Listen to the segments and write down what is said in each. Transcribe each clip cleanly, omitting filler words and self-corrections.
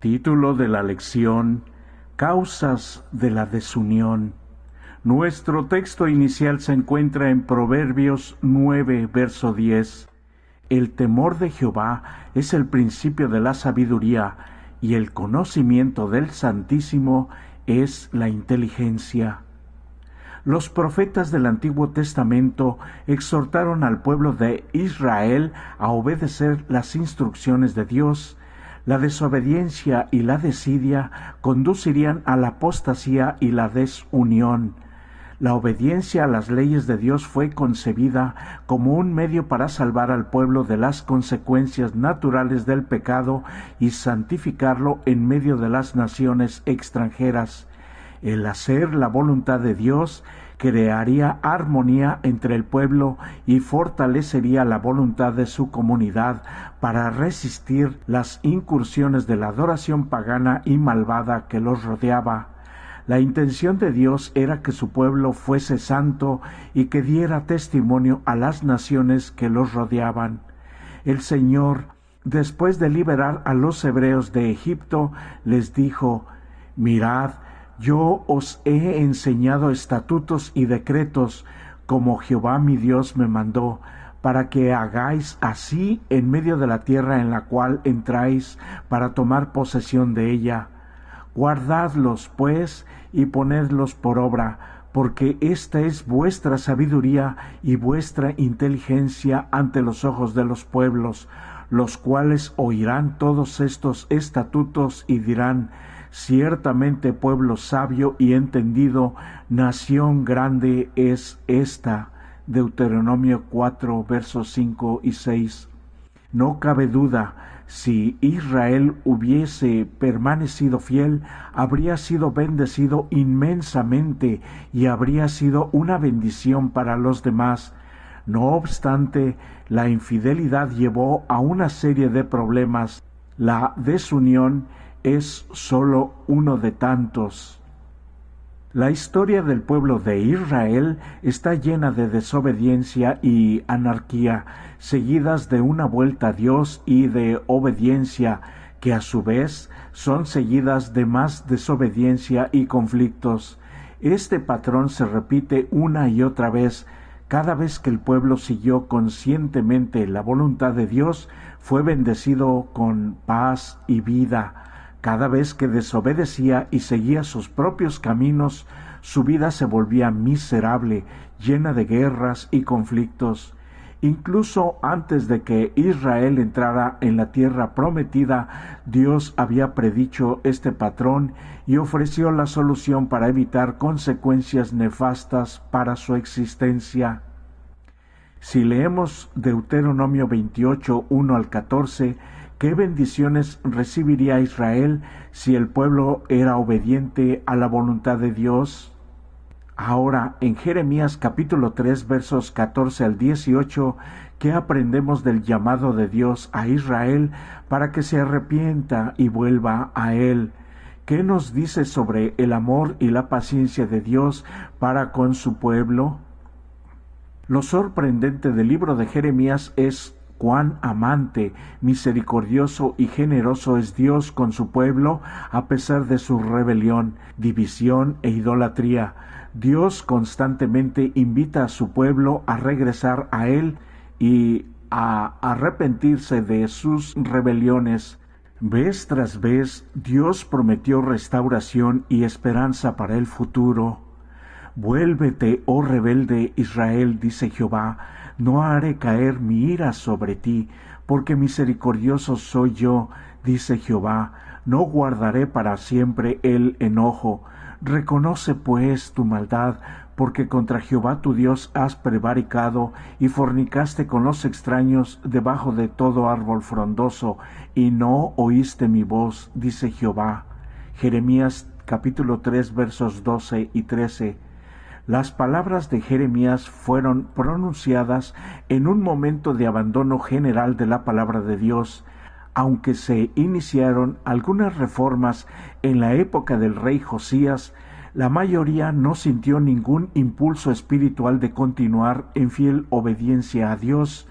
Título de la lección: Causas de la desunión. Nuestro texto inicial se encuentra en Proverbios 9, verso 10. El temor de Jehová es el principio de la sabiduría, y el conocimiento del Santísimo es la inteligencia. Los profetas del Antiguo Testamento exhortaron al pueblo de Israel a obedecer las instrucciones de Dios. La desobediencia y la desidia conducirían a la apostasía y la desunión. La obediencia a las leyes de Dios fue concebida como un medio para salvar al pueblo de las consecuencias naturales del pecado y santificarlo en medio de las naciones extranjeras. El hacer la voluntad de Dios crearía armonía entre el pueblo y fortalecería la voluntad de su comunidad para resistir las incursiones de la adoración pagana y malvada que los rodeaba. La intención de Dios era que su pueblo fuese santo y que diera testimonio a las naciones que los rodeaban. El Señor, después de liberar a los hebreos de Egipto, les dijo: «Mirad, yo os he enseñado estatutos y decretos, como Jehová mi Dios me mandó, para que hagáis así en medio de la tierra en la cual entráis, para tomar posesión de ella. Guardadlos, pues, y ponedlos por obra, porque esta es vuestra sabiduría y vuestra inteligencia ante los ojos de los pueblos, los cuales oirán todos estos estatutos y dirán: ciertamente pueblo sabio y entendido, nación grande es esta». Deuteronomio 4, versos 5 y 6. No cabe duda, si Israel hubiese permanecido fiel, habría sido bendecido inmensamente y habría sido una bendición para los demás. No obstante, la infidelidad llevó a una serie de problemas. La desunión es sólo uno de tantos. La historia del pueblo de Israel está llena de desobediencia y anarquía, seguidas de una vuelta a Dios y de obediencia, que a su vez son seguidas de más desobediencia y conflictos. Este patrón se repite una y otra vez. Cada vez que el pueblo siguió conscientemente la voluntad de Dios, fue bendecido con paz y vida. Cada vez que desobedecía y seguía sus propios caminos, su vida se volvía miserable, llena de guerras y conflictos. Incluso antes de que Israel entrara en la tierra prometida, Dios había predicho este patrón y ofreció la solución para evitar consecuencias nefastas para su existencia. Si leemos Deuteronomio 28, 1 al 14, ¿qué bendiciones recibiría Israel si el pueblo era obediente a la voluntad de Dios? Ahora, en Jeremías capítulo 3, versos 14 al 18, ¿qué aprendemos del llamado de Dios a Israel para que se arrepienta y vuelva a Él? ¿Qué nos dice sobre el amor y la paciencia de Dios para con su pueblo? Lo sorprendente del libro de Jeremías es cuán amante, misericordioso y generoso es Dios con su pueblo a pesar de su rebelión, división e idolatría. Dios constantemente invita a su pueblo a regresar a Él y a arrepentirse de sus rebeliones. Vez tras vez, Dios prometió restauración y esperanza para el futuro. «Vuélvete, oh rebelde Israel», dice Jehová, «no haré caer mi ira sobre ti, porque misericordioso soy yo», dice Jehová, «no guardaré para siempre el enojo. Reconoce pues tu maldad, porque contra Jehová tu Dios has prevaricado y fornicaste con los extraños debajo de todo árbol frondoso, y no oíste mi voz», dice Jehová. Jeremías capítulo 3, versos 12 y 13. Las palabras de Jeremías fueron pronunciadas en un momento de abandono general de la palabra de Dios. Aunque se iniciaron algunas reformas en la época del rey Josías, la mayoría no sintió ningún impulso espiritual de continuar en fiel obediencia a Dios.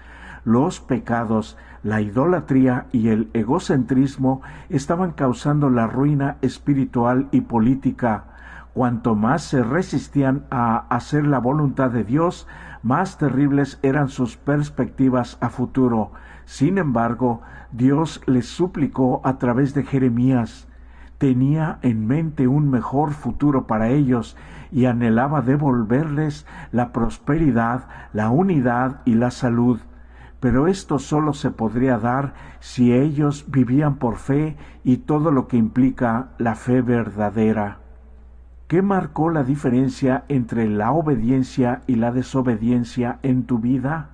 Los pecados, la idolatría y el egocentrismo estaban causando la ruina espiritual y política. Cuanto más se resistían a hacer la voluntad de Dios, más terribles eran sus perspectivas a futuro. Sin embargo, Dios les suplicó a través de Jeremías. Tenía en mente un mejor futuro para ellos y anhelaba devolverles la prosperidad, la unidad y la salud. Pero esto solo se podría dar si ellos vivían por fe y todo lo que implica la fe verdadera. ¿Qué marcó la diferencia entre la obediencia y la desobediencia en tu vida?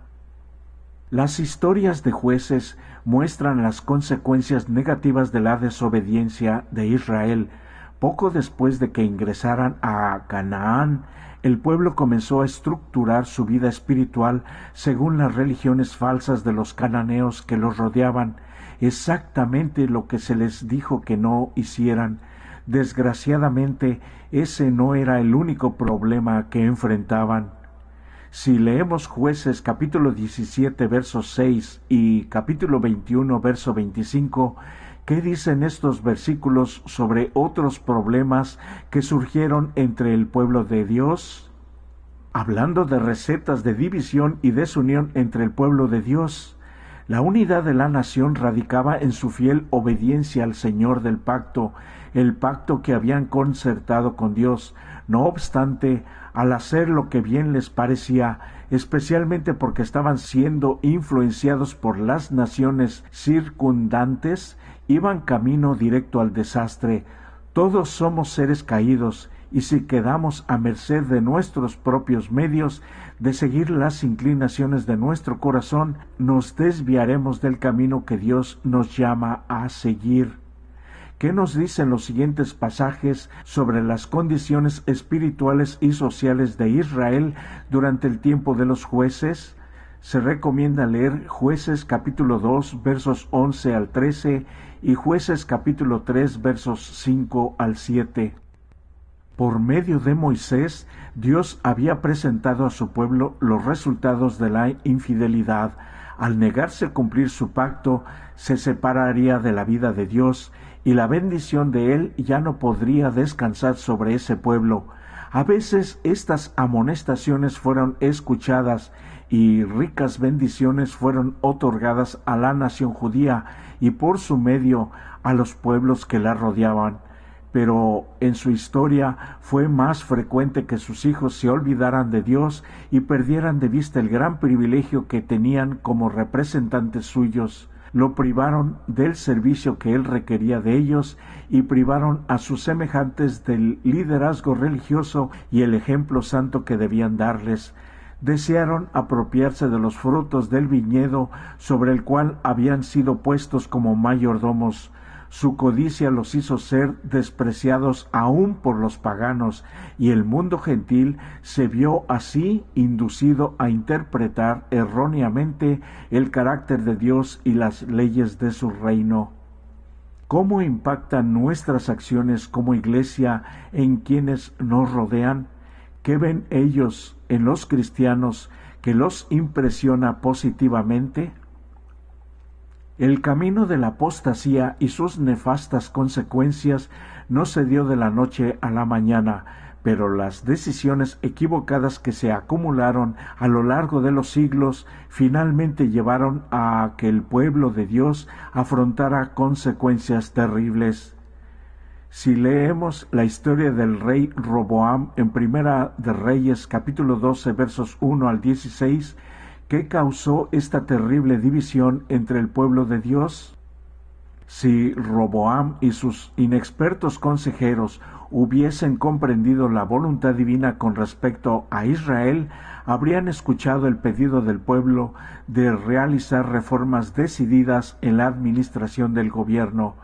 Las historias de Jueces muestran las consecuencias negativas de la desobediencia de Israel. Poco después de que ingresaran a Canaán, el pueblo comenzó a estructurar su vida espiritual según las religiones falsas de los cananeos que los rodeaban, exactamente lo que se les dijo que no hicieran. Desgraciadamente, ese no era el único problema que enfrentaban. Si leemos Jueces capítulo 17 verso 6 y capítulo 21 verso 25, ¿qué dicen estos versículos sobre otros problemas que surgieron entre el pueblo de Dios? Hablando de recetas de división y desunión entre el pueblo de Dios, la unidad de la nación radicaba en su fiel obediencia al Señor del pacto, el pacto que habían concertado con Dios. No obstante, al hacer lo que bien les parecía, especialmente porque estaban siendo influenciados por las naciones circundantes, iban camino directo al desastre. Todos somos seres caídos, y si quedamos a merced de nuestros propios medios, de seguir las inclinaciones de nuestro corazón, nos desviaremos del camino que Dios nos llama a seguir. ¿Qué nos dicen los siguientes pasajes sobre las condiciones espirituales y sociales de Israel durante el tiempo de los jueces? Se recomienda leer Jueces capítulo 2 versos 11 al 13 y Jueces capítulo 3 versos 5 al 7. Por medio de Moisés, Dios había presentado a su pueblo los resultados de la infidelidad. Al negarse a cumplir su pacto, se separaría de la vida de Dios, y la bendición de Él ya no podría descansar sobre ese pueblo. A veces estas amonestaciones fueron escuchadas y ricas bendiciones fueron otorgadas a la nación judía y por su medio a los pueblos que la rodeaban. Pero en su historia fue más frecuente que sus hijos se olvidaran de Dios y perdieran de vista el gran privilegio que tenían como representantes suyos. Lo privaron del servicio que Él requería de ellos y privaron a sus semejantes del liderazgo religioso y el ejemplo santo que debían darles. Desearon apropiarse de los frutos del viñedo sobre el cual habían sido puestos como mayordomos. Su codicia los hizo ser despreciados aún por los paganos, y el mundo gentil se vio así inducido a interpretar erróneamente el carácter de Dios y las leyes de su reino. ¿Cómo impactan nuestras acciones como iglesia en quienes nos rodean? ¿Qué ven ellos en los cristianos que los impresiona positivamente? El camino de la apostasía y sus nefastas consecuencias no se dio de la noche a la mañana, pero las decisiones equivocadas que se acumularon a lo largo de los siglos finalmente llevaron a que el pueblo de Dios afrontara consecuencias terribles. Si leemos la historia del rey Roboam en Primera de Reyes capítulo 12 versos 1 al 16, ¿qué causó esta terrible división entre el pueblo de Dios? Si Roboam y sus inexpertos consejeros hubiesen comprendido la voluntad divina con respecto a Israel, habrían escuchado el pedido del pueblo de realizar reformas decididas en la administración del gobierno.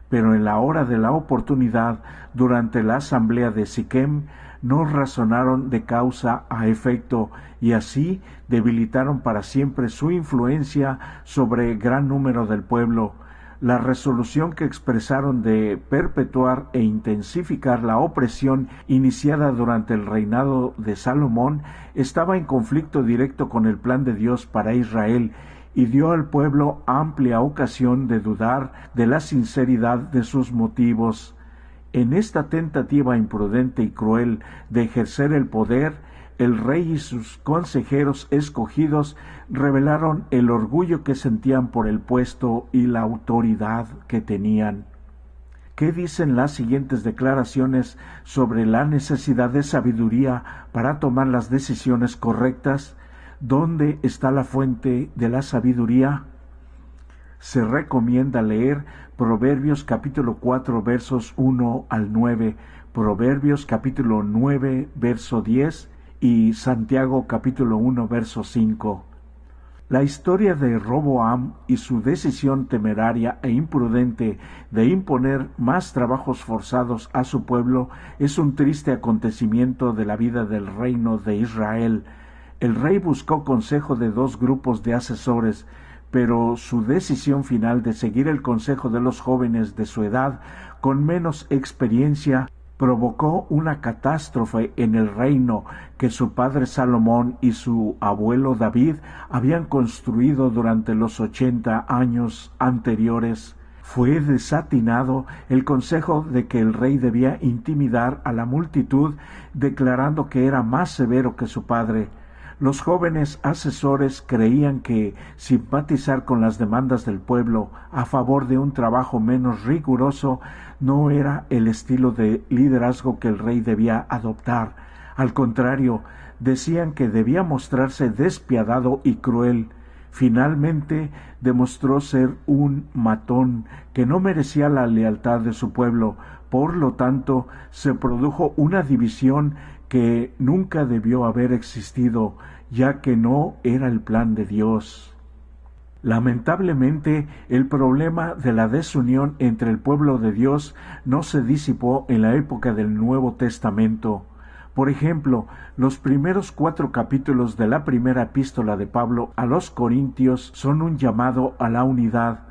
Pero en la hora de la oportunidad, durante la asamblea de Siquem, no razonaron de causa a efecto y así debilitaron para siempre su influencia sobre gran número del pueblo. La resolución que expresaron de perpetuar e intensificar la opresión iniciada durante el reinado de Salomón estaba en conflicto directo con el plan de Dios para Israel, y dio al pueblo amplia ocasión de dudar de la sinceridad de sus motivos. En esta tentativa imprudente y cruel de ejercer el poder, el rey y sus consejeros escogidos revelaron el orgullo que sentían por el puesto y la autoridad que tenían. ¿Qué dicen las siguientes declaraciones sobre la necesidad de sabiduría para tomar las decisiones correctas? ¿Dónde está la fuente de la sabiduría? Se recomienda leer Proverbios capítulo 4 versos 1 al 9, Proverbios capítulo 9 verso 10 y Santiago capítulo 1 verso 5. La historia de Roboam y su decisión temeraria e imprudente de imponer más trabajos forzados a su pueblo es un triste acontecimiento de la vida del reino de Israel. El rey buscó consejo de dos grupos de asesores, pero su decisión final de seguir el consejo de los jóvenes de su edad con menos experiencia provocó una catástrofe en el reino que su padre Salomón y su abuelo David habían construido durante los 80 años anteriores. Fue desatinado el consejo de que el rey debía intimidar a la multitud, declarando que era más severo que su padre. Los jóvenes asesores creían que simpatizar con las demandas del pueblo a favor de un trabajo menos riguroso no era el estilo de liderazgo que el rey debía adoptar. Al contrario, decían que debía mostrarse despiadado y cruel. Finalmente demostró ser un matón que no merecía la lealtad de su pueblo. Por lo tanto, se produjo una división que nunca debió haber existido, ya que no era el plan de Dios. Lamentablemente, el problema de la desunión entre el pueblo de Dios no se disipó en la época del Nuevo Testamento. Por ejemplo, los primeros 4 capítulos de la primera epístola de Pablo a los Corintios son un llamado a la unidad.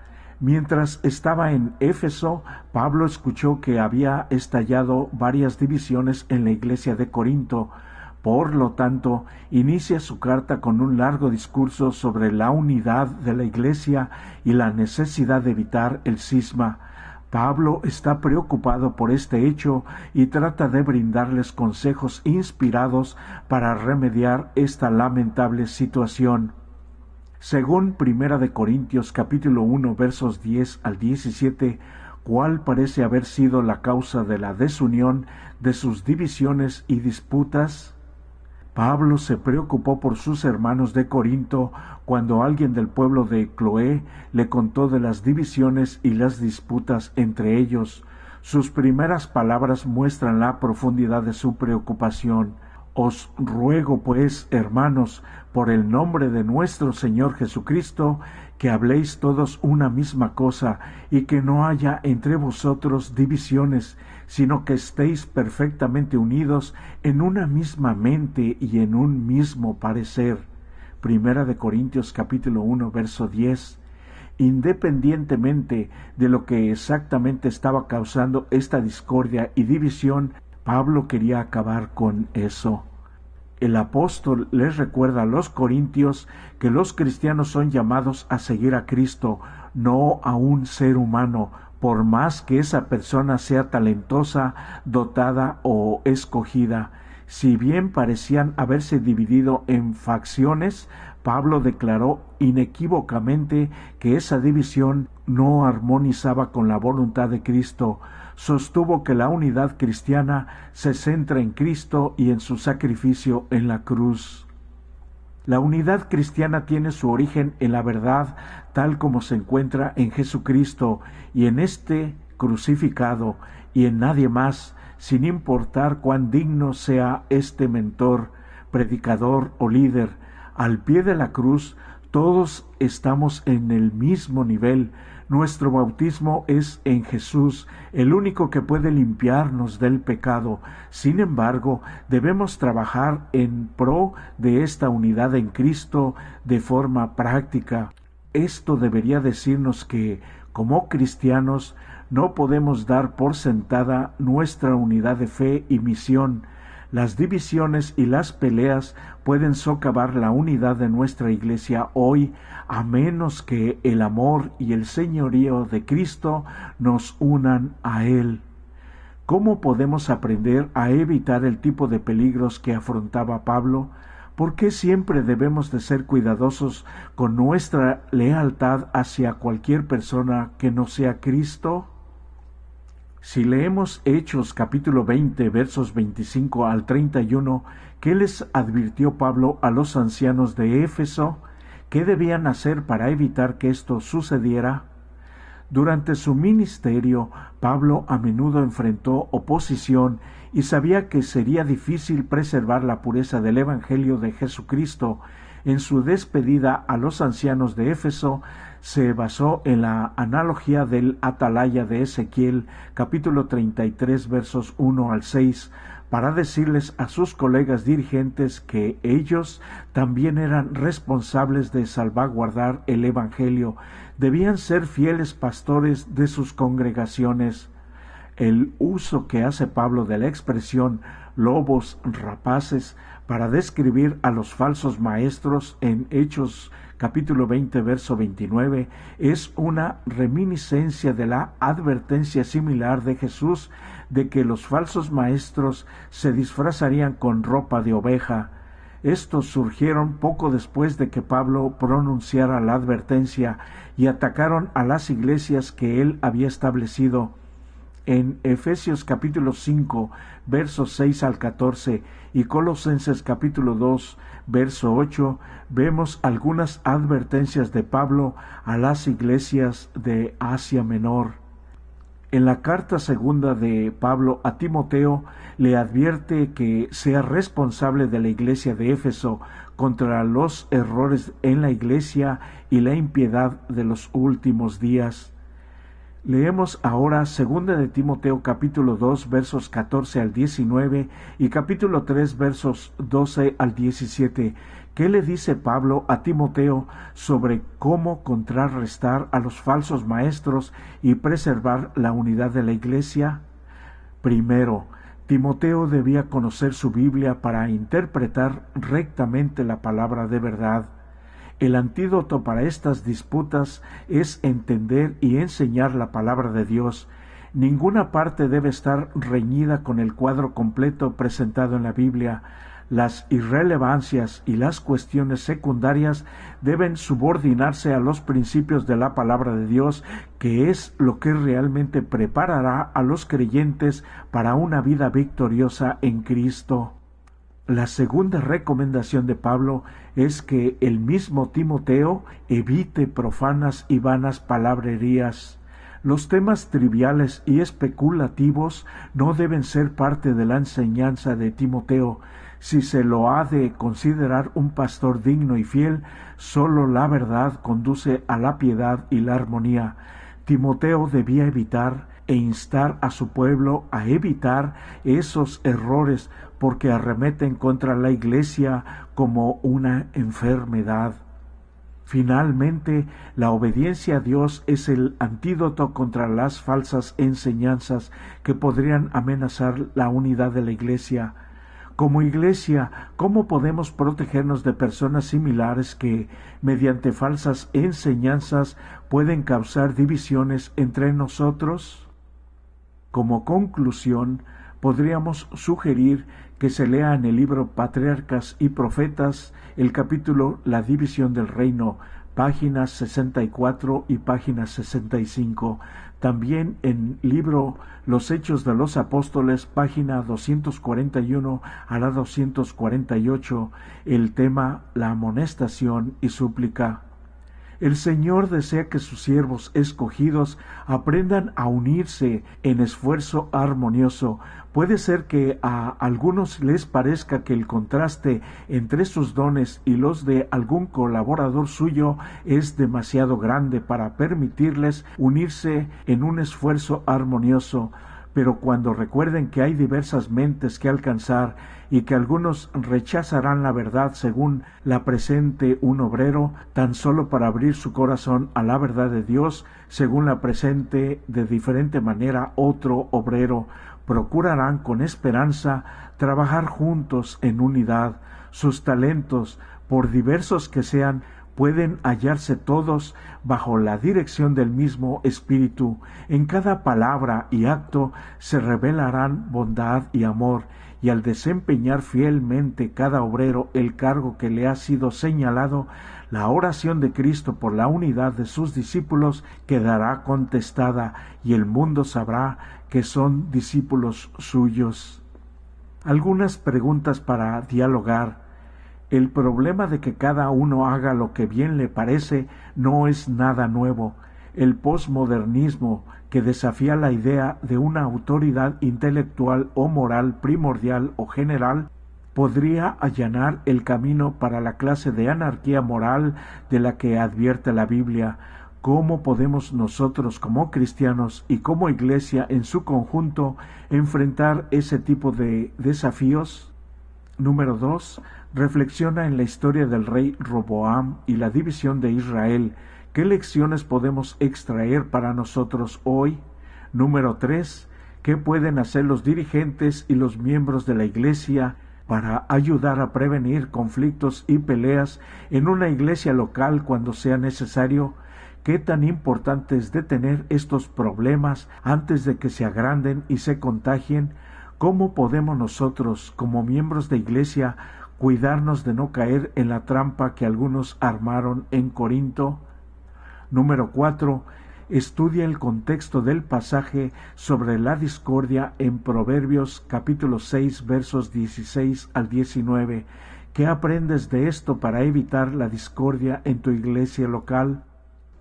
Mientras estaba en Éfeso, Pablo escuchó que había estallado varias divisiones en la iglesia de Corinto. Por lo tanto, inicia su carta con un largo discurso sobre la unidad de la iglesia y la necesidad de evitar el cisma. Pablo está preocupado por este hecho y trata de brindarles consejos inspirados para remediar esta lamentable situación. Según Primera de Corintios capítulo 1 versos 10 al 17, ¿cuál parece haber sido la causa de la desunión, de sus divisiones y disputas? Pablo se preocupó por sus hermanos de Corinto cuando alguien del pueblo de Cloé le contó de las divisiones y las disputas entre ellos. Sus primeras palabras muestran la profundidad de su preocupación. Os ruego, pues, hermanos, por el nombre de nuestro Señor Jesucristo, que habléis todos una misma cosa, y que no haya entre vosotros divisiones, sino que estéis perfectamente unidos en una misma mente y en un mismo parecer. Primera de Corintios capítulo 1, verso 10. Independientemente de lo que exactamente estaba causando esta discordia y división, Pablo quería acabar con eso. El apóstol les recuerda a los corintios que los cristianos son llamados a seguir a Cristo, no a un ser humano, por más que esa persona sea talentosa, dotada o escogida. Si bien parecían haberse dividido en facciones, Pablo declaró inequívocamente que esa división no armonizaba con la voluntad de Cristo. Sostuvo que la unidad cristiana se centra en Cristo y en su sacrificio en la cruz. La unidad cristiana tiene su origen en la verdad tal como se encuentra en Jesucristo y en este crucificado y en nadie más, sin importar cuán digno sea este mentor, predicador o líder. Al pie de la cruz todos estamos en el mismo nivel. Nuestro bautismo es en Jesús, el único que puede limpiarnos del pecado. Sin embargo, debemos trabajar en pro de esta unidad en Cristo de forma práctica. Esto debería decirnos que, como cristianos, no podemos dar por sentada nuestra unidad de fe y misión. Las divisiones y las peleas pueden socavar la unidad de nuestra Iglesia hoy, a menos que el amor y el señorío de Cristo nos unan a Él. ¿Cómo podemos aprender a evitar el tipo de peligros que afrontaba Pablo? ¿Por qué siempre debemos de ser cuidadosos con nuestra lealtad hacia cualquier persona que no sea Cristo? Si leemos Hechos capítulo 20, versos 25 al 31, ¿qué les advirtió Pablo a los ancianos de Éfeso? ¿Qué debían hacer para evitar que esto sucediera? Durante su ministerio, Pablo a menudo enfrentó oposición y sabía que sería difícil preservar la pureza del Evangelio de Jesucristo. En su despedida a los ancianos de Éfeso, se basó en la analogía del atalaya de Ezequiel, capítulo 33, versos 1 al 6, para decirles a sus colegas dirigentes que ellos también eran responsables de salvaguardar el Evangelio, debían ser fieles pastores de sus congregaciones. El uso que hace Pablo de la expresión lobos rapaces para describir a los falsos maestros en Hechos capítulo 20, verso 29, es una reminiscencia de la advertencia similar de Jesús de que los falsos maestros se disfrazarían con ropa de oveja. Estos surgieron poco después de que Pablo pronunciara la advertencia y atacaron a las iglesias que él había establecido. En Efesios capítulo 5, versos 6 al 14 y Colosenses capítulo 2, verso 8, vemos algunas advertencias de Pablo a las iglesias de Asia Menor. En la carta segunda de Pablo a Timoteo le advierte que sea responsable de la iglesia de Éfeso contra los errores en la iglesia y la impiedad de los últimos días. Leemos ahora 2 de Timoteo capítulo 2 versos 14 al 19 y capítulo 3 versos 12 al 17. ¿Qué le dice Pablo a Timoteo sobre cómo contrarrestar a los falsos maestros y preservar la unidad de la iglesia? Primero, Timoteo debía conocer su Biblia para interpretar rectamente la palabra de verdad. El antídoto para estas disputas es entender y enseñar la palabra de Dios. Ninguna parte debe estar reñida con el cuadro completo presentado en la Biblia. Las irrelevancias y las cuestiones secundarias deben subordinarse a los principios de la palabra de Dios, que es lo que realmente preparará a los creyentes para una vida victoriosa en Cristo. La segunda recomendación de Pablo es que el mismo Timoteo evite profanas y vanas palabrerías. Los temas triviales y especulativos no deben ser parte de la enseñanza de Timoteo. Si se lo ha de considerar un pastor digno y fiel, solo la verdad conduce a la piedad y la armonía. Timoteo debía evitar e instar a su pueblo a evitar esos errores porque arremeten contra la iglesia como una enfermedad. Finalmente, la obediencia a Dios es el antídoto contra las falsas enseñanzas que podrían amenazar la unidad de la iglesia. Como iglesia, ¿cómo podemos protegernos de personas similares que, mediante falsas enseñanzas, pueden causar divisiones entre nosotros? Como conclusión, podríamos sugerir que se lea en el libro Patriarcas y Profetas el capítulo La división del reino, páginas 64 y páginas 65. También en libro Los Hechos de los Apóstoles, página 241 a la 248, el tema La amonestación y súplica. El Señor desea que sus siervos escogidos aprendan a unirse en esfuerzo armonioso. Puede ser que a algunos les parezca que el contraste entre sus dones y los de algún colaborador suyo es demasiado grande para permitirles unirse en un esfuerzo armonioso. Pero cuando recuerden que hay diversas mentes que alcanzar y que algunos rechazarán la verdad según la presente un obrero, tan solo para abrir su corazón a la verdad de Dios, según la presente de diferente manera otro obrero, procurarán con esperanza trabajar juntos en unidad. Sus talentos, por diversos que sean, pueden hallarse todos bajo la dirección del mismo Espíritu. En cada palabra y acto se revelarán bondad y amor, y al desempeñar fielmente cada obrero el cargo que le ha sido señalado, la oración de Cristo por la unidad de sus discípulos quedará contestada, y el mundo sabrá que son discípulos suyos. Algunas preguntas para dialogar. El problema de que cada uno haga lo que bien le parece no es nada nuevo. El posmodernismo, que desafía la idea de una autoridad intelectual o moral primordial o general, podría allanar el camino para la clase de anarquía moral de la que advierte la Biblia. ¿Cómo podemos nosotros como cristianos y como Iglesia en su conjunto enfrentar ese tipo de desafíos? Número 2. Reflexiona en la historia del rey Roboam y la división de Israel. ¿Qué lecciones podemos extraer para nosotros hoy? Número 3. ¿Qué pueden hacer los dirigentes y los miembros de la Iglesia para ayudar a prevenir conflictos y peleas en una iglesia local cuando sea necesario? ¿Qué tan importante es detener estos problemas antes de que se agranden y se contagien? ¿Cómo podemos nosotros, como miembros de Iglesia, cuidarnos de no caer en la trampa que algunos armaron en Corinto? Número 4. Estudia el contexto del pasaje sobre la discordia en Proverbios capítulo 6 versos 16 al 19. ¿Qué aprendes de esto para evitar la discordia en tu iglesia local?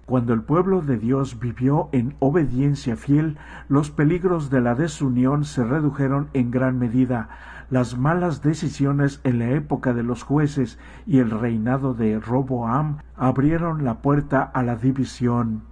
Cuando el pueblo de Dios vivió en obediencia fiel, los peligros de la desunión se redujeron en gran medida. Las malas decisiones en la época de los jueces y el reinado de Roboam abrieron la puerta a la división.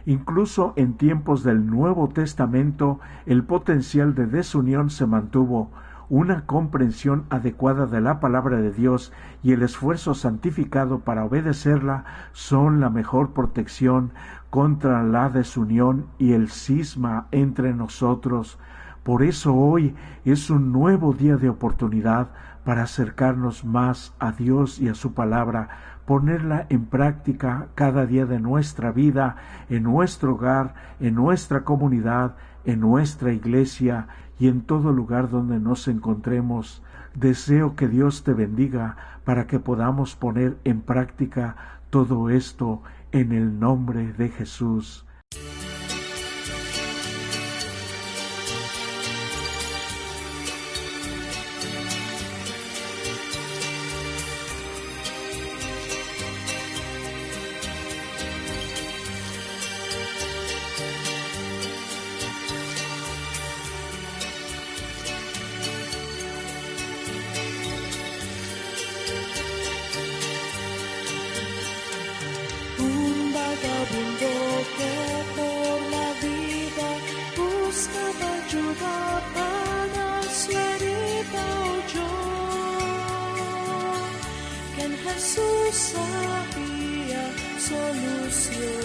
Incluso en tiempos del Nuevo Testamento, el potencial de desunión se mantuvo. Una comprensión adecuada de la palabra de Dios y el esfuerzo santificado para obedecerla son la mejor protección contra la desunión y el cisma entre nosotros. Por eso hoy es un nuevo día de oportunidad para acercarnos más a Dios y a su palabra, ponerla en práctica cada día de nuestra vida, en nuestro hogar, en nuestra comunidad, en nuestra iglesia y en todo lugar donde nos encontremos. Deseo que Dios te bendiga para que podamos poner en práctica todo esto en el nombre de Jesús. Que por la vida buscaba ayuda para su herida oyó que en Jesús había solución.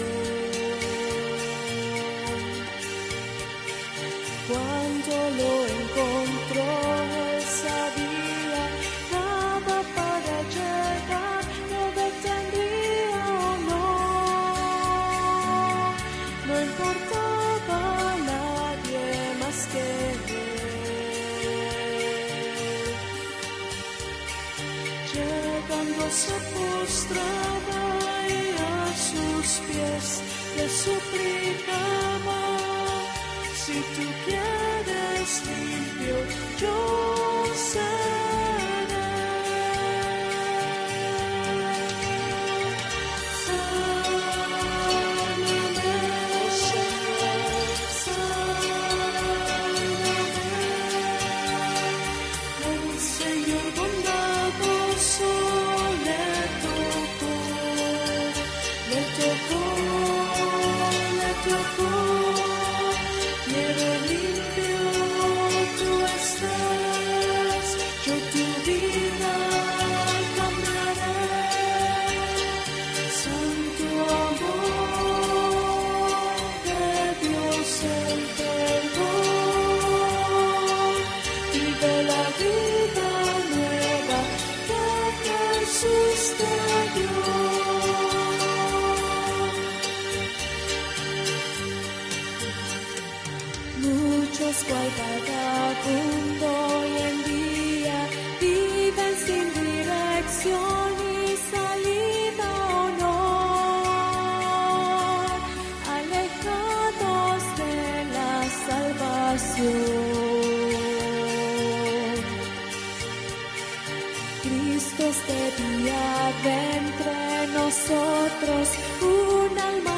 Cuando lo encontró, él sabía nada para llegar, no detendría o no. No importaba a nadie más que él. Llegando se postraba y a sus pies le suplicaba: si tú quieres limpio, yo seré. Quiero limpio tú estás. nosotros un alma